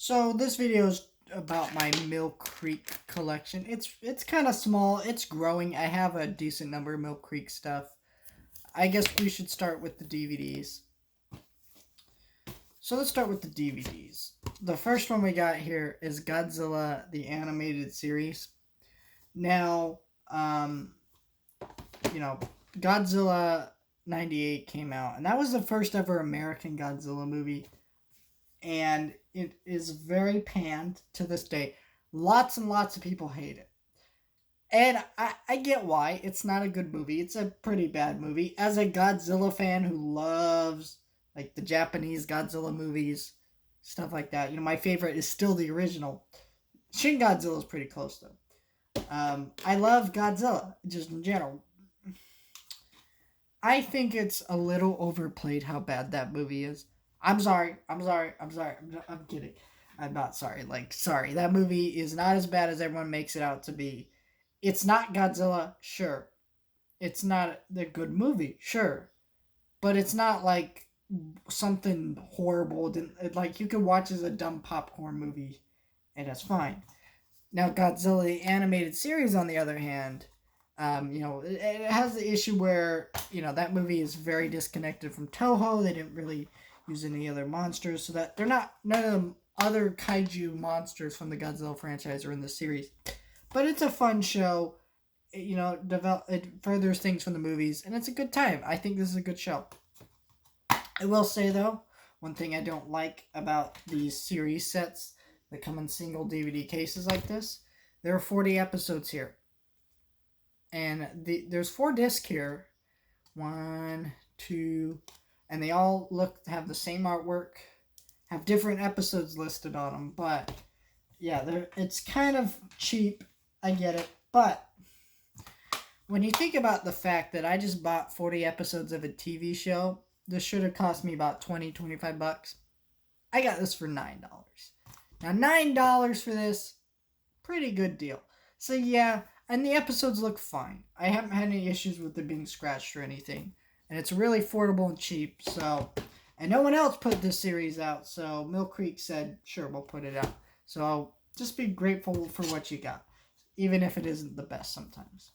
So this video is about my Mill Creek collection. It's kind of small. It's growing. I have a decent number of Mill Creek stuff. I guess we should start with the DVDs. So let's start with the DVDs. The first one we got here is Godzilla the animated series. Now, um, you know, Godzilla 98 came out, and that was the first ever American Godzilla movie, and it is very panned to this day. Lots and lots of people hate it. And I get why. It's not a good movie. It's a pretty bad movie. As a Godzilla fan who loves like the Japanese Godzilla movies, stuff like that, my favorite is still the original. Shin Godzilla is pretty close though. I love Godzilla just in general. I think it's a little overplayed how bad that movie is. I'm sorry. I'm kidding. I'm not sorry. Sorry. That movie is not as bad as everyone makes it out to be. It's not Godzilla, sure. It's not a good movie, sure. But it's not like something horrible. Like you can watch as a dumb popcorn movie, and that's fine. Now, Godzilla the animated series, on the other hand, it has the issue where that movie is very disconnected from Toho. They didn't really use any other monsters, so that none of the other kaiju monsters from the Godzilla franchise are in the series. But it's a fun show. It furthers things from the movies, and it's a good time. I think this is a good show. I will say though, one thing I don't like about these series sets that come in single DVD cases like this, there are 40 episodes here. And there's 4 discs here. 1, 2, and they all have the same artwork, have different episodes listed on them. But yeah, it's kind of cheap. I get it, but when you think about the fact that I just bought 40 episodes of a TV show, this should have cost me about $25. I got this for $9. Now $9 for this, pretty good deal. So yeah, and the episodes look fine. I haven't had any issues with them being scratched or anything. And it's really affordable and cheap, and no one else put this series out, so Mill Creek said, sure, we'll put it out. So I'll just be grateful for what you got, even if it isn't the best sometimes.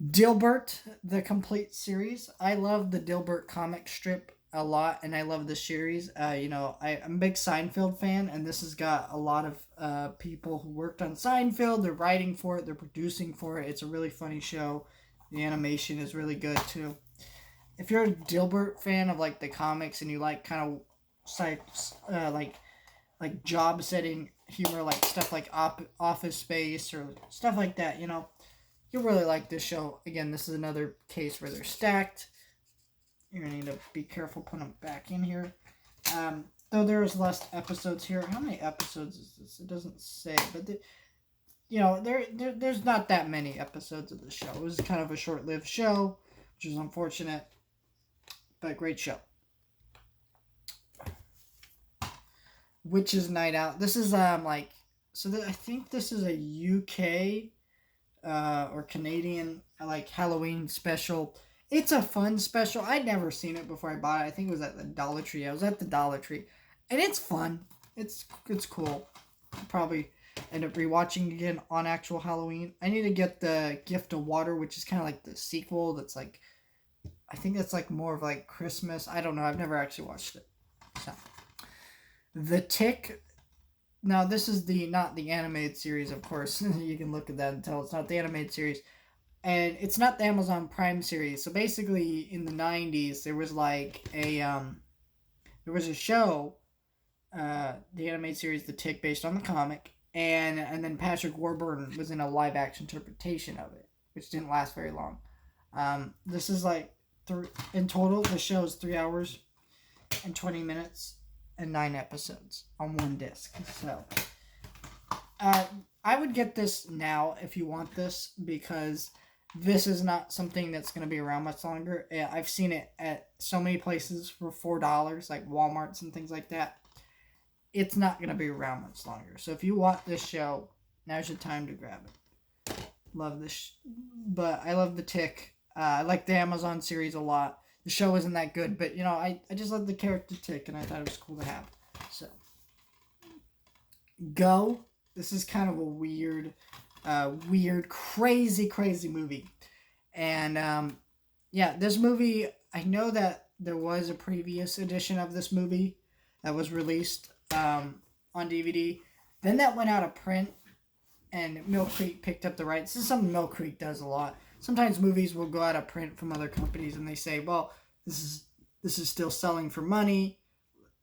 Dilbert, the complete series. I love the Dilbert comic strip a lot, and I love the series. I'm a big Seinfeld fan, and this has got a lot of people who worked on Seinfeld. They're writing for it, they're producing for it. It's a really funny show. The animation is really good too. If you're a Dilbert fan of like the comics and you like kind of like job setting humor, like stuff like Office Space or stuff like that, you'll really like this show. Again, this is another case where they're stacked. You're gonna need to be careful putting them back in here. Though there's less episodes here. How many episodes is this? It doesn't say, but there's not that many episodes of the show. It was kind of a short-lived show, which is unfortunate, but great show. Witches Night Out. This is I think this is a UK or Canadian like Halloween special. It's a fun special. I'd never seen it before I bought it. I think it was at the Dollar Tree. I was at the Dollar Tree, and it's fun. It's cool. I'll probably end up rewatching again on actual Halloween. I need to get the Gift of Water, which is kind of like the sequel. That's like, I think that's like more of like Christmas. I don't know. I've never actually watched it. So, The Tick. Now this is not the animated series, of course. You can look at that and tell it's not the animated series. And it's not the Amazon Prime series. So basically, in the 90s, there was like there was a show, the animated series The Tick, based on the comic, and then Patrick Warburton was in a live action interpretation of it, which didn't last very long. This is like in total, the show is 3 hours and 20 minutes and 9 episodes on one disc. So, I would get this now if you want this, because this is not something that's going to be around much longer. I've seen it at so many places for $4, like Walmarts and things like that. It's not going to be around much longer. So if you want this show, now's your time to grab it. Love this. But I love The Tick. I like the Amazon series a lot. The show isn't that good, but I just love the character Tick, and I thought it was cool to have. So Go. This is kind of a weird, crazy movie. And yeah, this movie, I know that there was a previous edition of this movie that was released on DVD. Then that went out of print, and Mill Creek picked up the rights. This is something Mill Creek does a lot. Sometimes movies will go out of print from other companies, and they say, "Well, this is still selling for money.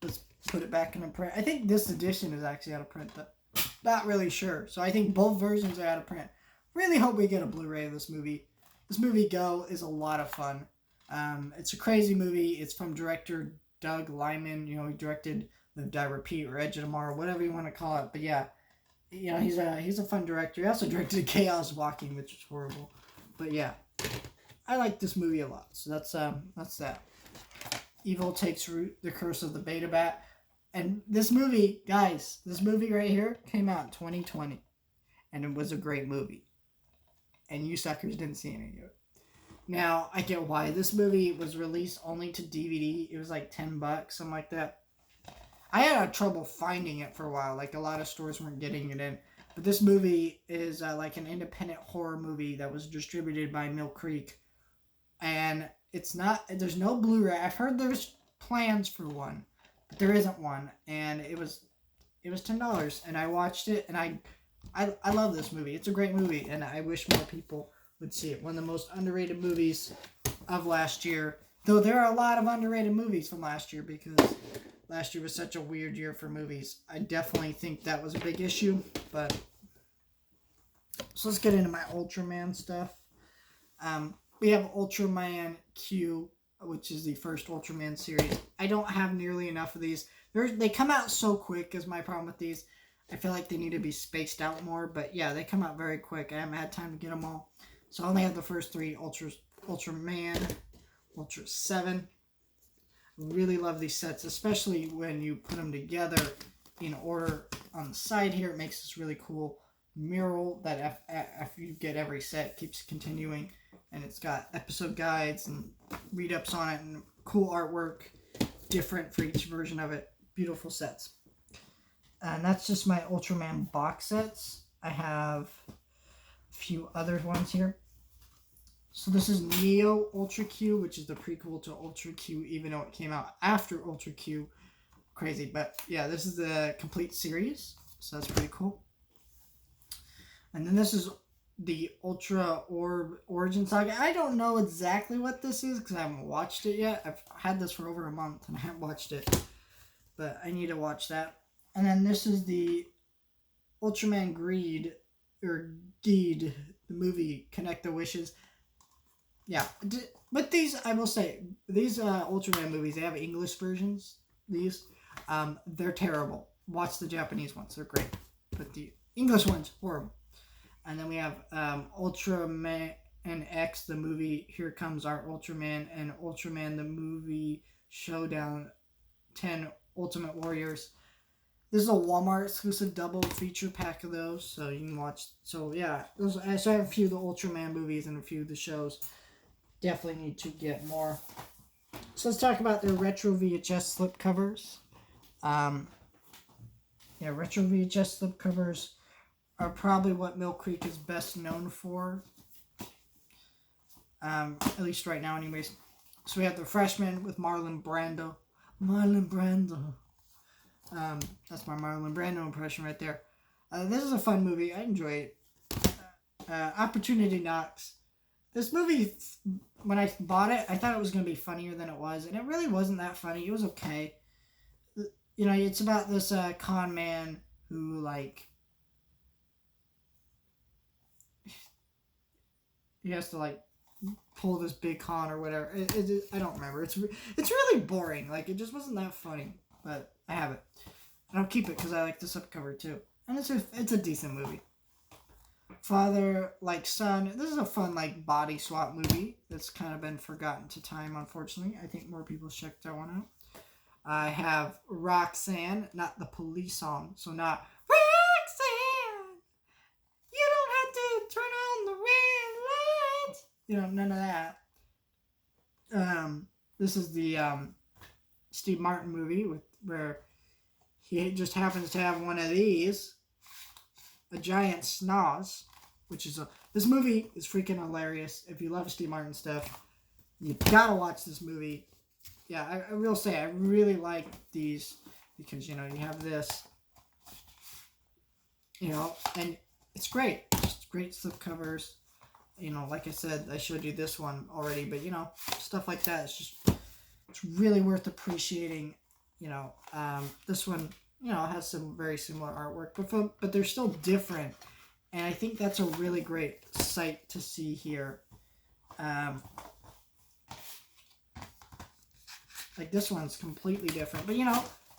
Let's put it back in print." I think this edition is actually out of print, but not really sure. So I think both versions are out of print. Really hope we get a Blu-ray of this movie. This movie Go is a lot of fun. It's a crazy movie. It's from director Doug Liman. You know, he directed Live Die Repeat or Edge of Tomorrow, whatever you want to call it. But yeah, you know, he's a fun director. He also directed Chaos Walking, which is horrible. But yeah, I like this movie a lot. So that's that. Evil Takes Root: The Curse of the Beta Bat. And this movie, guys, this movie right here came out in 2020, and it was a great movie. And you suckers didn't see any of it. Now, I get why. This movie was released only to DVD. It was like $10, something like that. I had trouble finding it for a while. Like, a lot of stores weren't getting it in. But this movie is like an independent horror movie that was distributed by Mill Creek. And there's no Blu-ray. I've heard there's plans for one, but there isn't one. And it was $10, and I watched it, and I love this movie. It's a great movie, and I wish more people would see it. One of the most underrated movies of last year. Though there are a lot of underrated movies from last year, because last year was such a weird year for movies. I definitely think that was a big issue. But so let's get into my Ultraman stuff. We have Ultraman Q, which is the first Ultraman series. I don't have nearly enough of these. They come out so quick is my problem with these. I feel like they need to be spaced out more. But yeah, they come out very quick. I haven't had time to get them all. So I only have the first three, Ultraman, Ultra 7. Really love these sets, especially when you put them together in order on the side here. It makes this really cool mural that after you get every set keeps continuing. And it's got episode guides and read-ups on it and cool artwork, different for each version of it. Beautiful sets. And that's just my Ultraman box sets. I have a few other ones here. So this is Neo Ultra Q, which is the prequel to Ultra Q, even though it came out after Ultra Q. Crazy. But yeah, this is the complete series. So that's pretty cool. And then this is the Ultra Orb Origin Saga. I don't know exactly what this is because I haven't watched it yet. I've had this for over a month and I haven't watched it. But I need to watch that. And then this is the Ultraman Greed, or Geed, the movie Connect the Wishes. Yeah, but these, I will say, these Ultraman movies, they have English versions. These, they're terrible. Watch the Japanese ones; they're great, but the English ones horrible. And then we have Ultraman X, the movie. Here Comes Our Ultraman, and Ultraman the movie Showdown 10 Ultimate Warriors. This is a Walmart exclusive double feature pack of those, so you can watch. So yeah, so I have a few of the Ultraman movies and a few of the shows. Definitely need to get more. So let's talk about their retro VHS slipcovers. Retro VHS slipcovers are probably what Mill Creek is best known for. At least right now, anyways. So we have The Freshman with Marlon Brando. Marlon Brando. That's my Marlon Brando impression right there. This is a fun movie. I enjoy it. Opportunity Knocks. This movie, when I bought it, I thought it was going to be funnier than it was, and it really wasn't that funny. It was okay. You know, it's about this con man who, like, he has to, like, pull this big con or whatever. I don't remember. It's really boring. Like, it just wasn't that funny, but I have it. And I'll keep it because I like the slipcover too. And it's a decent movie. Father Like Son. This is a fun, like, body swap movie that's kind of been forgotten to time, unfortunately. I think more people check that one out. I have Roxanne, not the Police song, so not Roxanne, you don't have to turn on the red lights. You know, none of that. This is the Steve Martin movie where he just happens to have one of these, a giant schnoz, which is a. This movie is freaking hilarious. If you love Steve Martin stuff, you gotta watch this movie. Yeah, I will say I really like these because you have this, and it's great. Just great slip covers. Like I said, I showed you this one already, but stuff like that. It's really worth appreciating. This one, has some very similar artwork, but they're still different, and I think that's a really great sight to see here. Like this one's completely different, but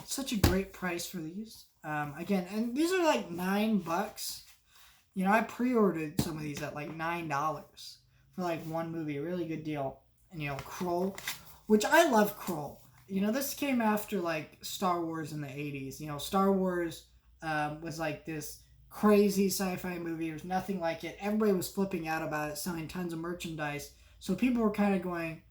such a great price for these. Again, and these are like $9. I pre-ordered some of these at like $9 for like one movie, a really good deal. And Krull, which I love Krull. This came after like Star Wars in the 80s. Star Wars was like this crazy sci-fi movie. There's nothing like it. Everybody was flipping out about it, selling tons of merchandise. So people were kind of going,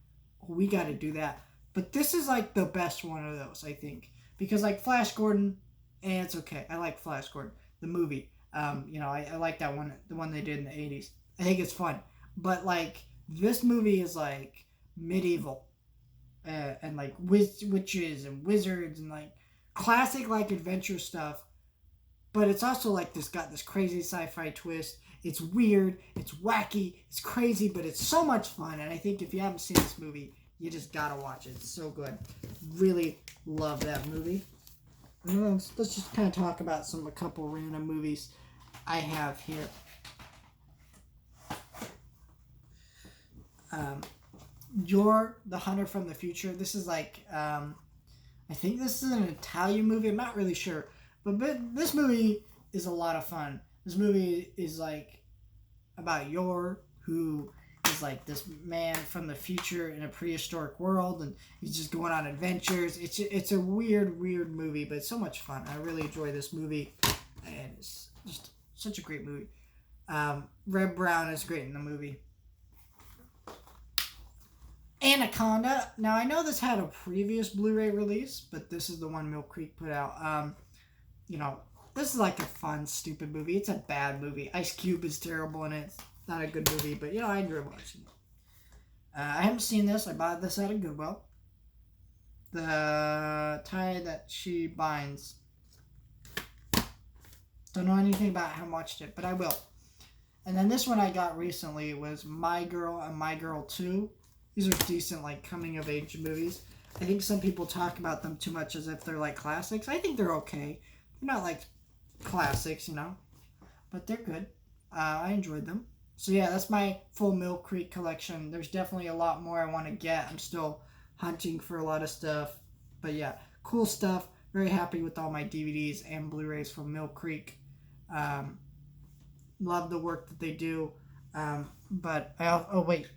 oh, we got to do that. But this is like the best one of those, I think. Because like Flash Gordon, and it's okay. I like Flash Gordon, the movie. I like that one, the one they did in the 80s. I think it's fun. But like this movie is like medieval. And like witches and wizards and like classic like adventure stuff, but it's also like got this crazy sci-fi twist. It's weird, it's wacky, it's crazy, but it's so much fun. And I think if you haven't seen this movie, you just gotta watch it. It's so good. Really love that movie. Let's just kind of talk about a couple random movies I have here. You're the Hunter from the Future. This is like, I think this is an Italian movie. I'm not really sure. But this movie is a lot of fun. This movie is like about Yor, who is like this man from the future in a prehistoric world, and he's just going on adventures. It's a weird movie, but it's so much fun. I really enjoy this movie, and it's just such a great movie. Red Brown is great in the movie. Anaconda. Now, I know this had a previous Blu-ray release, but this is the one Mill Creek put out. This is like a fun, stupid movie. It's a bad movie. Ice Cube is terrible in it. It's not a good movie, but, I enjoy watching it. I haven't seen this. I bought this at a Goodwill. The Tie That She Binds. Don't know anything about it. I haven't watched it, but I will. And then this one I got recently was My Girl and My Girl 2. These are decent, like, coming-of-age movies. I think some people talk about them too much as if they're, like, classics. I think they're okay. They're not, like, classics, but they're good. I enjoyed them. So, yeah, that's my full Mill Creek collection. There's definitely a lot more I want to get. I'm still hunting for a lot of stuff. But, yeah, cool stuff. Very happy with all my DVDs and Blu-rays from Mill Creek. Love the work that they do. But, wait.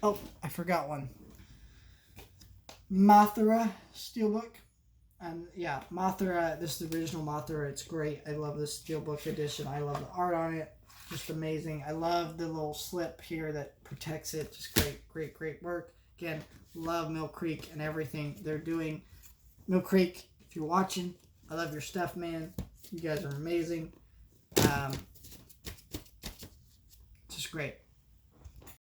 Oh, I forgot one. Mothra Steelbook. Yeah, Mothra. This is the original Mothra. It's great. I love this Steelbook edition. I love the art on it. Just amazing. I love the little slip here that protects it. Just great work. Again, love Mill Creek and everything they're doing. Mill Creek, if you're watching, I love your stuff, man. You guys are amazing. Just great.